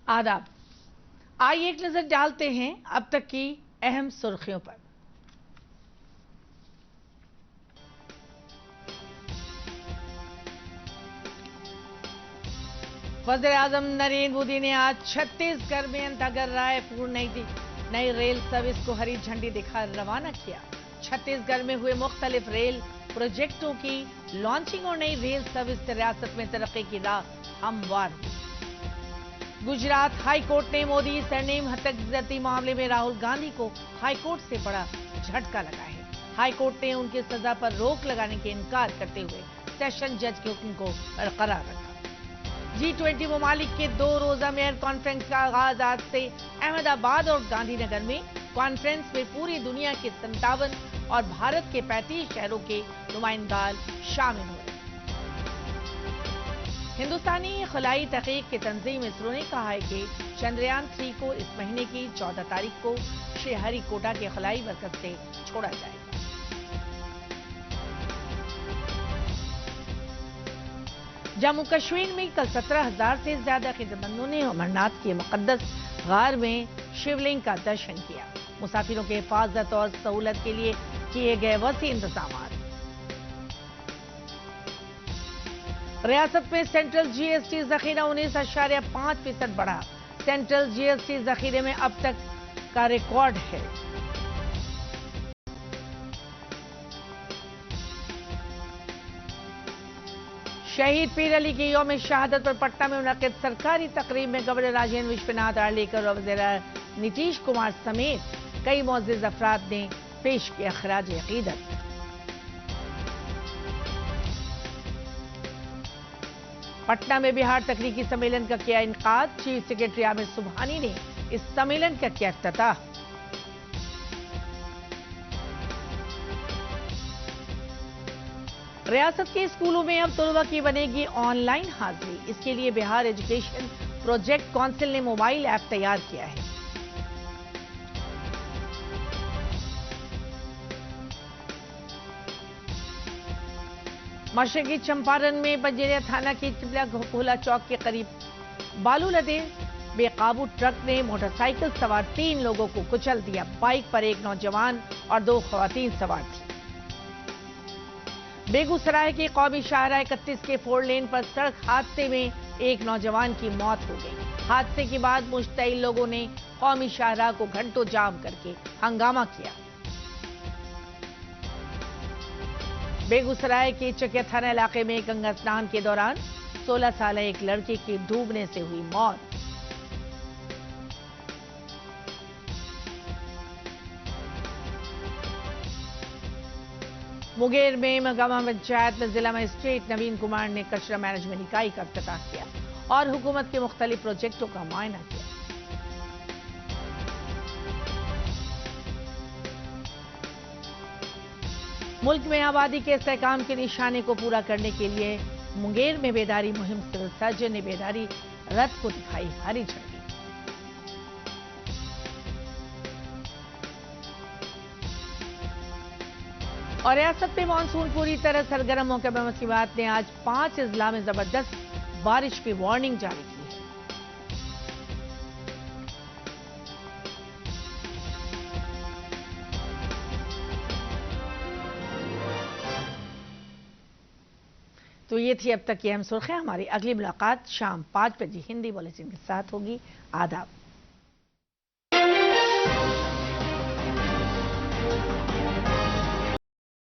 आदाब। आइए एक नजर डालते हैं अब तक की अहम सुर्खियों पर। वज़ीर आज़म नरेंद्र मोदी ने आज छत्तीसगढ़ में अंतागढ़ रायपुर नई रेल सर्विस को हरी झंडी दिखा रवाना किया। छत्तीसगढ़ में हुए मुख्तलिफ रेल प्रोजेक्टों की लॉन्चिंग और नई रेल सर्विस से रियासत में तरक्की की राह हमवार हुई। गुजरात हाईकोर्ट ने मोदी सरनेम हत्या मामले में राहुल गांधी को हाईकोर्ट से बड़ा झटका लगा है। हाईकोर्ट ने उनकी सजा पर रोक लगाने के इनकार करते हुए सेशन जज के हुक्म को बरकरार रखा। G20 ममालिक के 2 रोजा मेयर कॉन्फ्रेंस का आगाज आज से अहमदाबाद और गांधीनगर में। कॉन्फ्रेंस में पूरी दुनिया के 57 और भारत के 35 शहरों के नुमाइंदा शामिल हो रहे। हिंदुस्तानी खलाई तहकीक की तंजीम इसरो ने कहा है कि चंद्रयान 3 को इस महीने की 14 तारीख को श्रीहरिकोटा के खलाई मरकज से छोड़ा जाएगा। जम्मू कश्मीर में कल 17,000 से ज्यादा खिदमतों ने अमरनाथ के मुकद्दस गार में शिवलिंग का दर्शन किया। मुसाफिरों के हिफाजत और सहूलत के लिए किए गए वसी इंतजाम। रियासत में सेंट्रल जीएसटी जखीरा 19.5% बढ़ा। सेंट्रल जीएसटी जखीरे में अब तक का रिकॉर्ड है। शहीद पीर अली की यौम शहादत पर पटना में मुनक्किद सरकारी तकरीब में गवर्नर राजेंद्र विश्वनाथ आर्लेकर और वज़ीर नीतीश कुमार समेत कई मुअज़्ज़िज़ अफराद ने पेश किया खराज अकीदत। पटना में बिहार तकनीकी सम्मेलन का किया इनकाद। चीफ सेक्रेटरी आमिर सुबहानी ने इस सम्मेलन का किया इफ्तिताह। रियासत के स्कूलों में अब तलबा की बनेगी ऑनलाइन हाजिरी। इसके लिए बिहार एजुकेशन प्रोजेक्ट काउंसिल ने मोबाइल ऐप तैयार किया है। मशरकी चंपारण में बंजेरिया थाना की चिपला घोला चौक के करीब बालू लदे बेकाबू ट्रक ने मोटरसाइकिल सवार 3 लोगों को कुचल दिया। बाइक पर एक नौजवान और 2 खवातीन सवार थी। बेगूसराय के कौमी शाहराह 31 के 4 लेन पर सड़क हादसे में एक नौजवान की मौत हो गई। हादसे के बाद मुश्तइल लोगों ने कौमी शाहराह को घंटों जाम करके हंगामा किया। बेगूसराय के चकिया थाना इलाके में गंगा स्नान के दौरान 16 साल एक लड़के की डूबने से हुई मौत। मुंगेर में मगामा पंचायत में जिला मजिस्ट्रेट नवीन कुमार ने कचरा मैनेजमेंट इकाई का इफ्तिताह किया और हुकूमत के मुख्तलिफ प्रोजेक्टों का मुआयना किया। मुल्क में आबादी के इस्तेहकाम के निशाने को पूरा करने के लिए मुंगेर में बेदारी मुहिम सिविल सर्जन ने बेदारी रथ को दिखाई हरी झंडी। और रियासत में मानसून पूरी तरह सरगर्म होकर मुसीबत ने आज 5 अजला में जबरदस्त बारिश की वार्निंग जारी की है। तो ये थी अब तक की अहम सुर्खियां। हमारी अगली मुलाकात शाम 5 बजे हिंदी बुलेटिन के साथ होगी। आदाब।